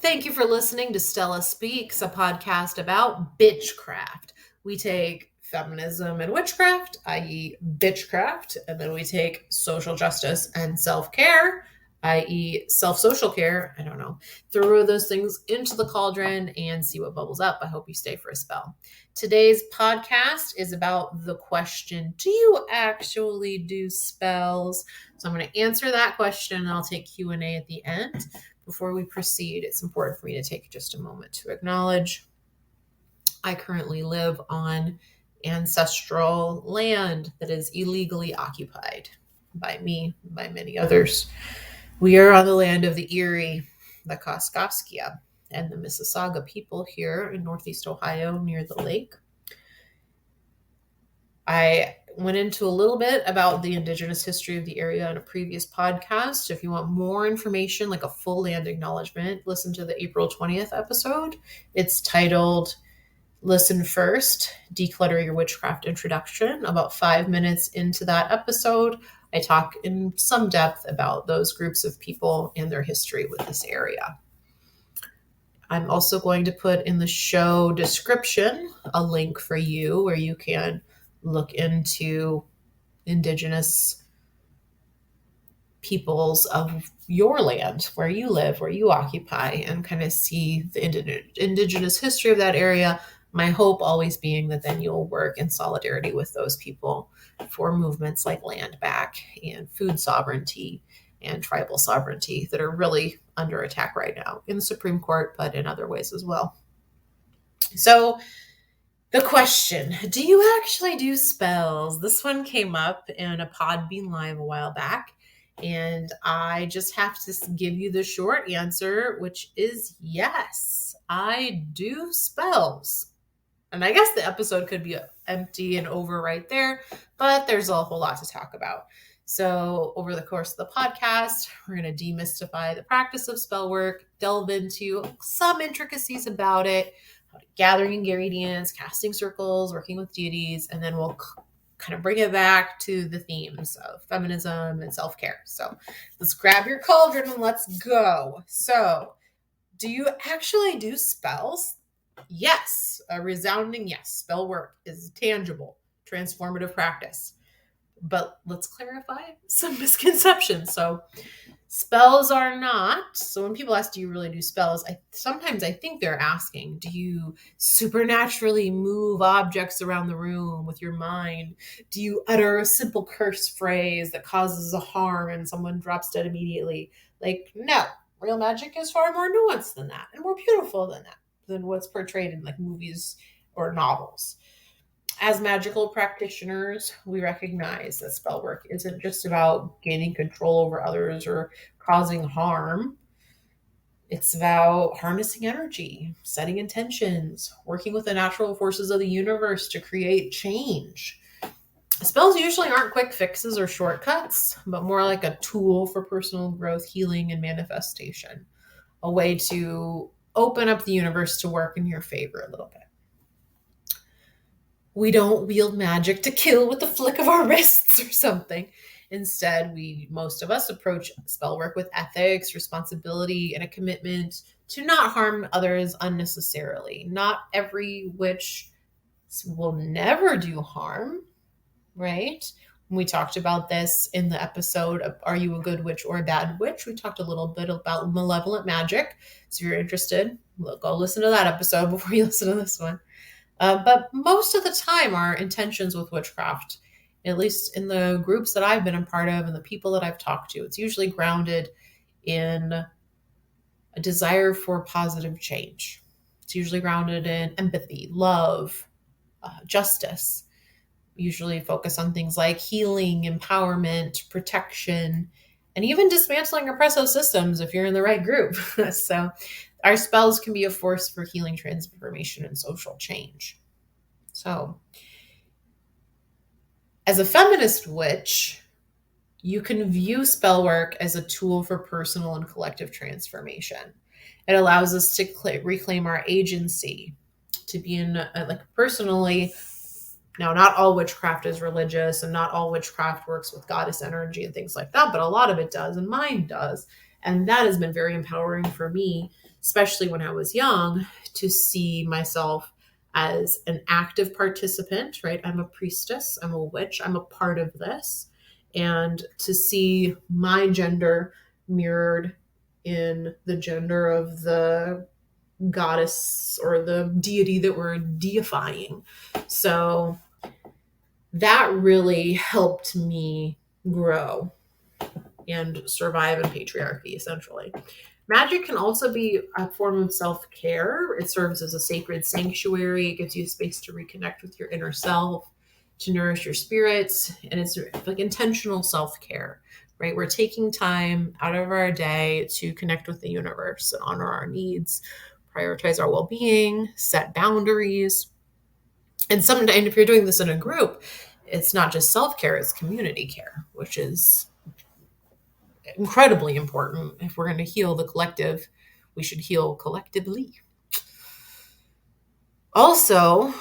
Thank you for listening to Stella Speaks, a podcast about bitchCRAFT. We take feminism and witchcraft, i.e. bitchCRAFT, and then we take social justice and self-care, i.e. self-social care, throw those things into the cauldron and see what bubbles up. I hope you stay for a spell. Today's podcast is about the question, do you actually do spells? So I'm going to answer that question and I'll take Q&A at the end. Before we proceed, it's important for me to take just a moment to acknowledge I currently live on ancestral land that is illegally occupied by me, by many others. We are on the land of the Erie, the Kaskaskia, and the Mississauga people here in Northeast Ohio near the lake. I went into a little bit about the indigenous history of the area in a previous podcast. If you want more information, like a full land acknowledgement, listen to the April 20th episode. It's titled Listen First, Declutter Your Witchcraft Introduction. About 5 minutes into that episode, I talk in some depth about those groups of people and their history with this area. I'm also going to put in the show description a link for you where you can look into indigenous peoples of your land, where you live, where you occupy, and kind of see the indigenous history of that area. My hope always being that then you'll work in solidarity with those people for movements like land back and food sovereignty and tribal sovereignty that are really under attack right now in the Supreme Court, but in other ways as well. So the question, do you actually do spells? This one came up in a Podbean Live a while back, and I just have to give you the short answer, which is yes, I do spells. And I guess the episode could be empty and over right there, but there's a whole lot to talk about. So over the course of the podcast, we're going to demystify the practice of spell work, delve into some intricacies about it, gathering ingredients, casting circles, working with deities, and then we'll kind of bring it back to the themes of feminism and self-care. So let's grab your cauldron and let's go. So do you actually do spells? Yes, a resounding yes. Spell work is tangible, transformative practice. But let's clarify some misconceptions. So spells are not. So when people ask, do you really do spells? Sometimes I think they're asking, do you supernaturally move objects around the room with your mind? Do you utter a simple curse phrase that causes a harm and someone drops dead immediately? Like, no, real magic is far more nuanced than that and more beautiful than that, than what's portrayed in like movies or novels. As magical practitioners, we recognize that spell work isn't just about gaining control over others or causing harm. It's about harnessing energy, setting intentions, working with the natural forces of the universe to create change. Spells usually aren't quick fixes or shortcuts, but more like a tool for personal growth, healing, and manifestation. A way to open up the universe to work in your favor a little bit. We don't wield magic to kill with the flick of our wrists or something. Instead, most of us approach spell work with ethics, responsibility, and a commitment to not harm others unnecessarily. Not every witch will never do harm, right? We talked about this in the episode of Are You a Good Witch or a Bad Witch? We talked a little bit about malevolent magic. So if you're interested, go listen to that episode before you listen to this one. But most of the time, our intentions with witchcraft, at least in the groups that I've been a part of and the people that I've talked to, it's usually grounded in a desire for positive change. It's usually grounded in empathy, love, justice. We usually focus on things like healing, empowerment, protection, and even dismantling oppressive systems if you're in the right group. So our spells can be a force for healing, transformation, and social change. So as a feminist witch, you can view spell work as a tool for personal and collective transformation. It allows us to reclaim our agency, to be in personally. Now, not all witchcraft is religious and not all witchcraft works with goddess energy and things like that, but a lot of it does, and mine does. And that has been very empowering for me, especially when I was young, to see myself as an active participant, right? I'm a priestess, I'm a witch, I'm a part of this. And to see my gender mirrored in the gender of the goddess or the deity that we're deifying. So that really helped me grow and survive in patriarchy, essentially. Magic can also be a form of self care. It serves as a sacred sanctuary. It gives you space to reconnect with your inner self, to nourish your spirits. And it's like intentional self care, right? We're taking time out of our day to connect with the universe and honor our needs, prioritize our well being, set boundaries. And sometimes, if you're doing this in a group, it's not just self care, it's community care, which is incredibly important. If we're going to heal the collective, we should heal collectively. Also,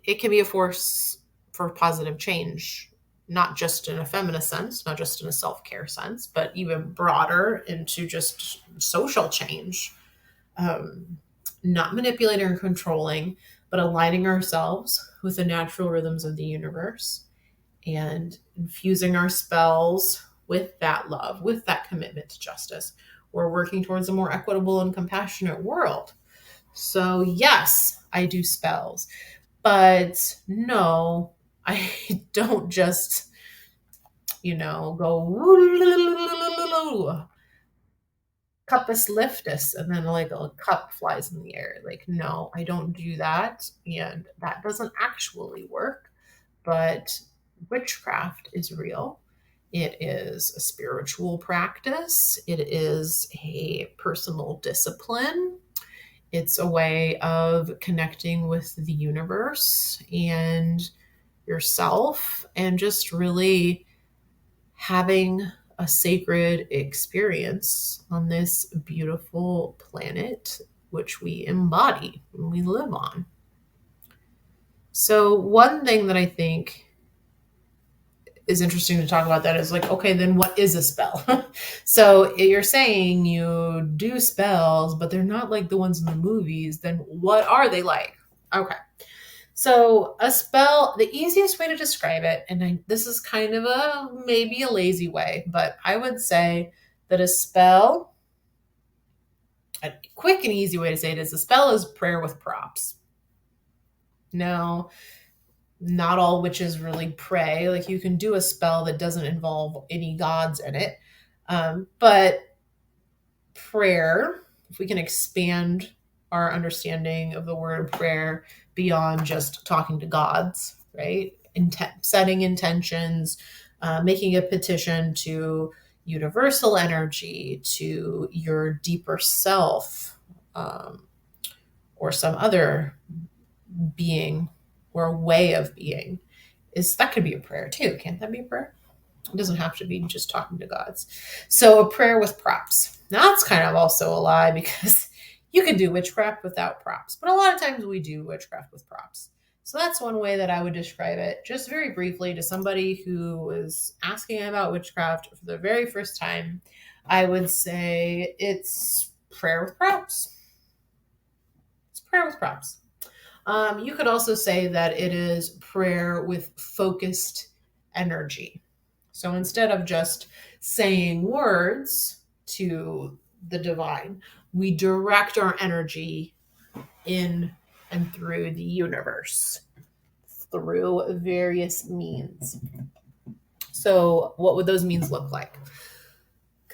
it can be a force for positive change, not just in a feminist sense, not just in a self care sense, but even broader into just social change. Not manipulating or controlling, but aligning ourselves with the natural rhythms of the universe and infusing our spells with that love, with that commitment to justice. We're working towards a more equitable and compassionate world. So, yes, I do spells, but no, I don't just, go cuppus liftus and then like a cup flies in the air. Like, no, I don't do that. And that doesn't actually work. But witchcraft is real. It is a spiritual practice. It is a personal discipline. It's a way of connecting with the universe and yourself and just really having a sacred experience on this beautiful planet, which we embody and we live on. So, one thing that I think is interesting to talk about that is like, okay, then what is a spell? So you're saying you do spells, but they're not like the ones in the movies. Then what are they like? Okay. So a spell, the easiest way to describe it, and this is kind of maybe a lazy way, but I would say that a spell, a quick and easy way to say it is a spell is prayer with props. Now, not all witches really pray. Like you can do a spell that doesn't involve any gods in it. But prayer, if we can expand our understanding of the word prayer beyond just talking to gods, right? Setting intentions, making a petition to universal energy, to your deeper self, or some other being or way of being, is that could be a prayer too. Can't that be a prayer? It doesn't have to be just talking to gods. So a prayer with props. Now that's kind of also a lie because you can do witchcraft without props, but a lot of times we do witchcraft with props. So that's one way that I would describe it, just very briefly, to somebody who is asking about witchcraft for the very first time. I would say it's prayer with props. It's prayer with props. You could also say that it is prayer with focused energy. So instead of just saying words to the divine, we direct our energy in and through the universe through various means. So what would those means look like?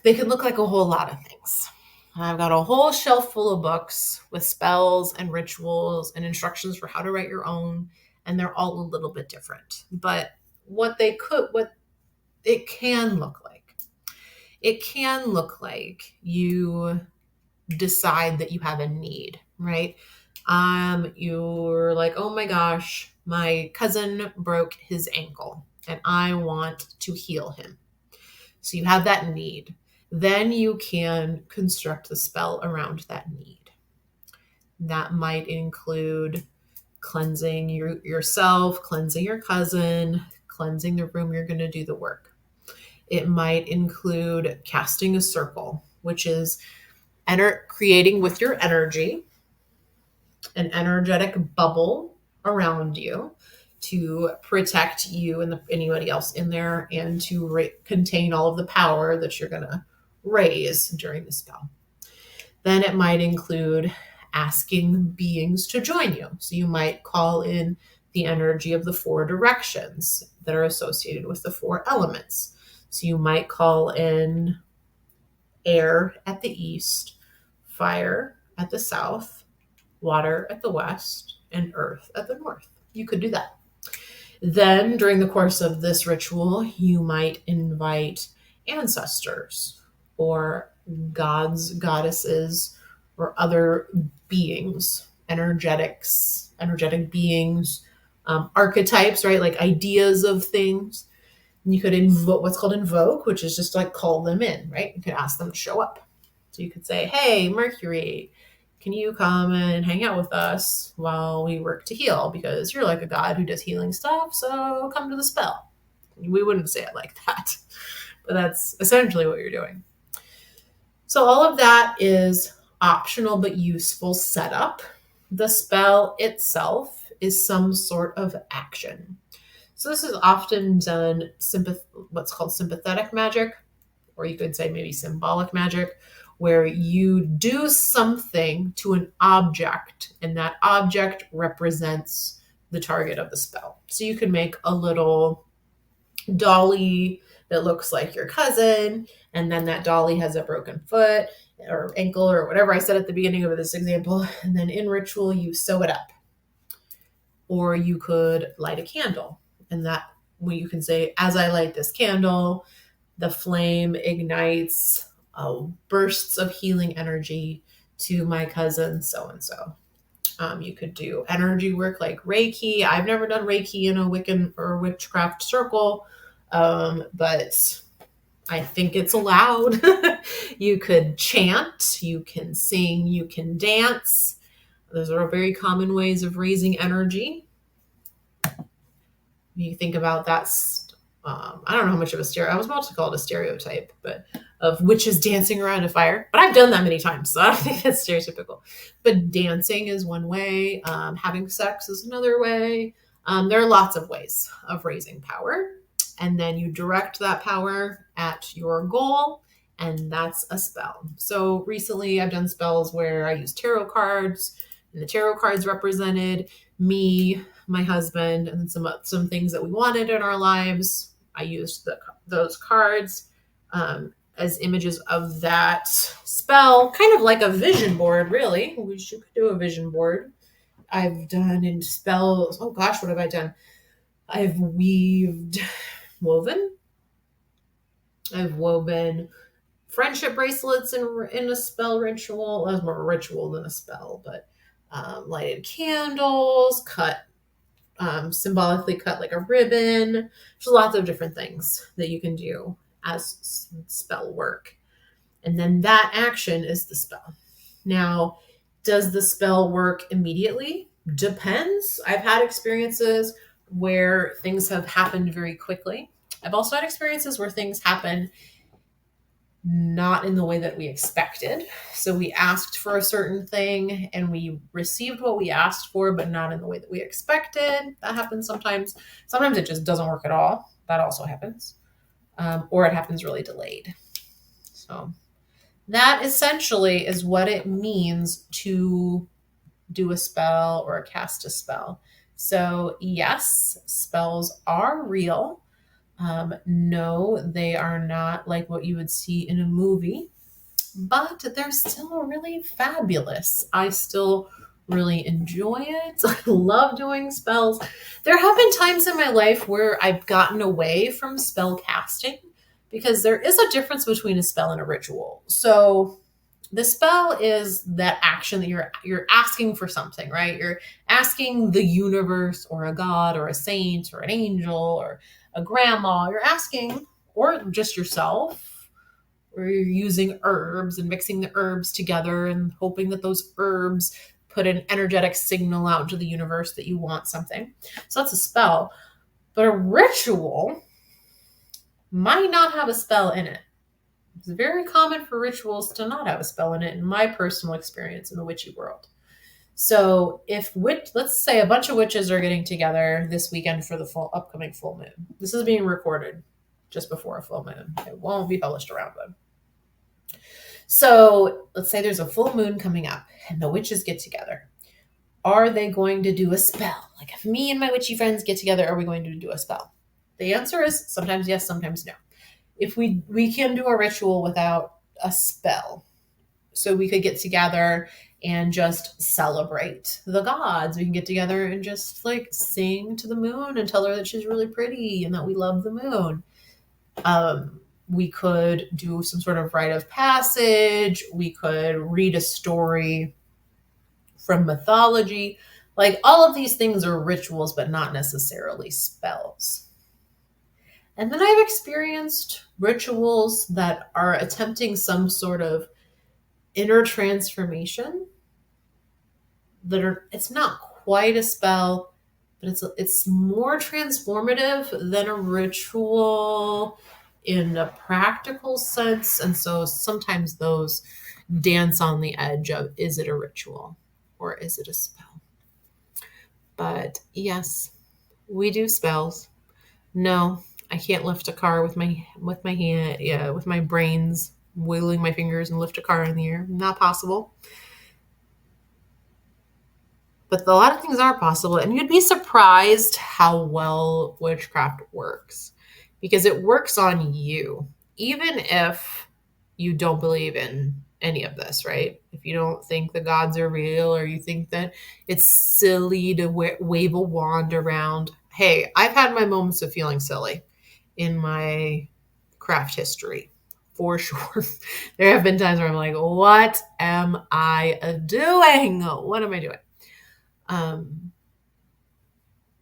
They could look like a whole lot of things. I've got a whole shelf full of books with spells and rituals and instructions for how to write your own, and they're all a little bit different. But what it can look like, you decide that you have a need, right? You're like, oh my gosh, my cousin broke his ankle and I want to heal him. So you have that need. Then you can construct the spell around that need. That might include cleansing yourself, cleansing your cousin, cleansing the room you're going to do the work. It might include casting a circle, which is creating with your energy an energetic bubble around you to protect you and anybody else in there, and to contain all of the power that you're going to raise during the spell. Then it might include asking beings to join you. So you might call in the energy of the 4 directions that are associated with the 4 elements. So you might call in air at the east, fire at the south, water at the west, and earth at the north. You could do that. Then during the course of this ritual, you might invite ancestors or gods, goddesses, or other beings, energetic beings, archetypes, right? Like ideas of things. And you could invoke what's called invoke, which is just like call them in, right? You could ask them to show up. So you could say, hey, Mercury, can you come and hang out with us while we work to heal? Because you're like a god who does healing stuff, so come to the spell. We wouldn't say it like that, but that's essentially what you're doing. So all of that is optional but useful setup. The spell itself is some sort of action. So this is often done what's called sympathetic magic, or you could say maybe symbolic magic, where you do something to an object and that object represents the target of the spell. So you can make a little dolly that looks like your cousin, and then that dolly has a broken foot or ankle or whatever I said at the beginning of this example, and then in ritual you sew it up. Or you could light a candle, and that when you can say, as I light this candle, the flame ignites bursts of healing energy to my cousin so-and-so. You could do energy work like Reiki. I've never done Reiki in a Wiccan or witchcraft circle, but I think it's allowed. You could chant, you can sing, you can dance. Those are very common ways of raising energy. You think about that. I don't know how much of I was about to call it a stereotype, but of witches dancing around a fire. But I've done that many times, so I don't think that's stereotypical. But dancing is one way. Having sex is another way. There are lots of ways of raising power. And then you direct that power at your goal, and that's a spell. So recently I've done spells where I use tarot cards, and the tarot cards represented me, my husband, and some things that we wanted in our lives. I used those cards as images of that spell, kind of like a vision board, really. We should do a vision board. I've done in spells, oh gosh, what have I done? I've woven friendship bracelets in a spell ritual. That was more a ritual than a spell, but lighted candles, symbolically cut like a ribbon. There's lots of different things that you can do as spell work. And then that action is the spell. Now, does the spell work immediately? Depends. I've had experiences where things have happened very quickly. I've also had experiences where things happen not in the way that we expected. So we asked for a certain thing and we received what we asked for, but not in the way that we expected. That happens sometimes. Sometimes it just doesn't work at all. That also happens. Or it happens really delayed. So that essentially is what it means to do a spell or cast a spell. So yes, spells are real. No, they are not like what you would see in a movie, but they're still really fabulous. I still really enjoy it. I love doing spells. There have been times in my life where I've gotten away from spell casting because there is a difference between a spell and a ritual. So the spell is that action that you're asking for something, right? You're asking the universe or a god or a saint or an angel or a grandma. You're asking, or just yourself, or you're using herbs and mixing the herbs together and hoping that those herbs put an energetic signal out to the universe that you want something. So that's a spell. But a ritual might not have a spell in it. It's very common for rituals to not have a spell in it, in my personal experience in the witchy world. So let's say a bunch of witches are getting together this weekend for the upcoming full moon. This is being recorded just before a full moon. It won't be published around then. So let's say there's a full moon coming up and the witches get together. Are they going to do a spell? Like if me and my witchy friends get together, are we going to do a spell? The answer is sometimes yes, sometimes no. If we can do a ritual without a spell. So we could get together and just celebrate the gods. We can get together and just like sing to the moon and tell her that she's really pretty and that we love the moon. We could do some sort of rite of passage. We could read a story from mythology. Like all of these things are rituals, but not necessarily spells. And then I've experienced rituals that are attempting some sort of inner transformation it's not quite a spell, but it's more transformative than a ritual in a practical sense. And so sometimes those dance on the edge of, is it a ritual or is it a spell? But yes, we do spells. No, I can't lift a car with my hand, with my brains wiggling my fingers and lift a car in the air. Not possible. But a lot of things are possible, and you'd be surprised how well witchcraft works, because it works on you, even if you don't believe in any of this, right? If you don't think the gods are real, or you think that it's silly to wave a wand around. Hey, I've had my moments of feeling silly in my craft history, for sure. There have been times where I'm like, what am I doing? What am I doing?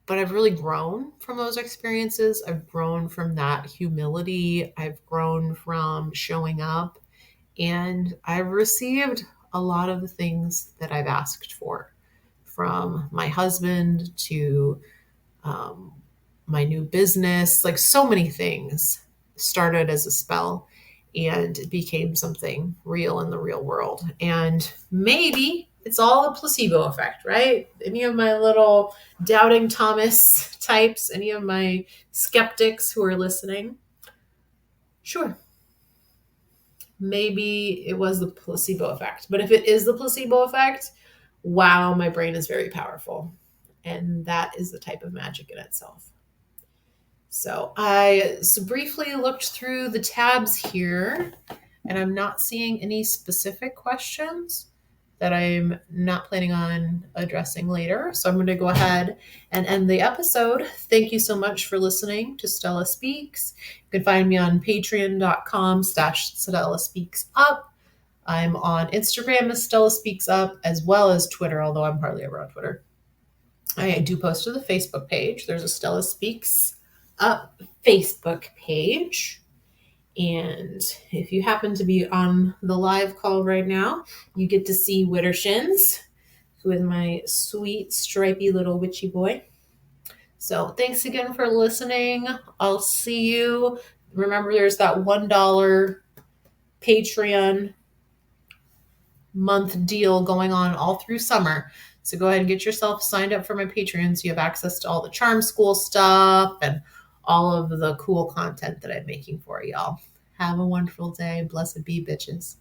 But I've really grown from those experiences. I've grown from that humility. I've grown from showing up, and I've received a lot of the things that I've asked for, from my husband to my new business. Like so many things started as a spell and became something real in the real world. And maybe it's all a placebo effect, right? Any of my little doubting Thomas types, any of my skeptics who are listening, sure, maybe it was the placebo effect. But if it is the placebo effect, wow, my brain is very powerful. And that is the type of magic in itself. So I briefly looked through the tabs here, and I'm not seeing any specific questions that I'm not planning on addressing later. So I'm going to go ahead and end the episode. Thank you so much for listening to Stella Speaks. You can find me on patreon.com/Stella Speaks Up. I'm on Instagram as Stella Speaks Up, as well as Twitter, although I'm hardly ever on Twitter. I do post to the Facebook page. There's a Stella Speaks Up Facebook page. And if you happen to be on the live call right now, you get to see Wittershins, who is my sweet, stripy little witchy boy. So thanks again for listening. I'll see you. Remember, there's that $1 Patreon month deal going on all through summer. So go ahead and get yourself signed up for my Patreon so you have access to all the charm school stuff and all of the cool content that I'm making for y'all. Have a wonderful day. Blessed be, bitches.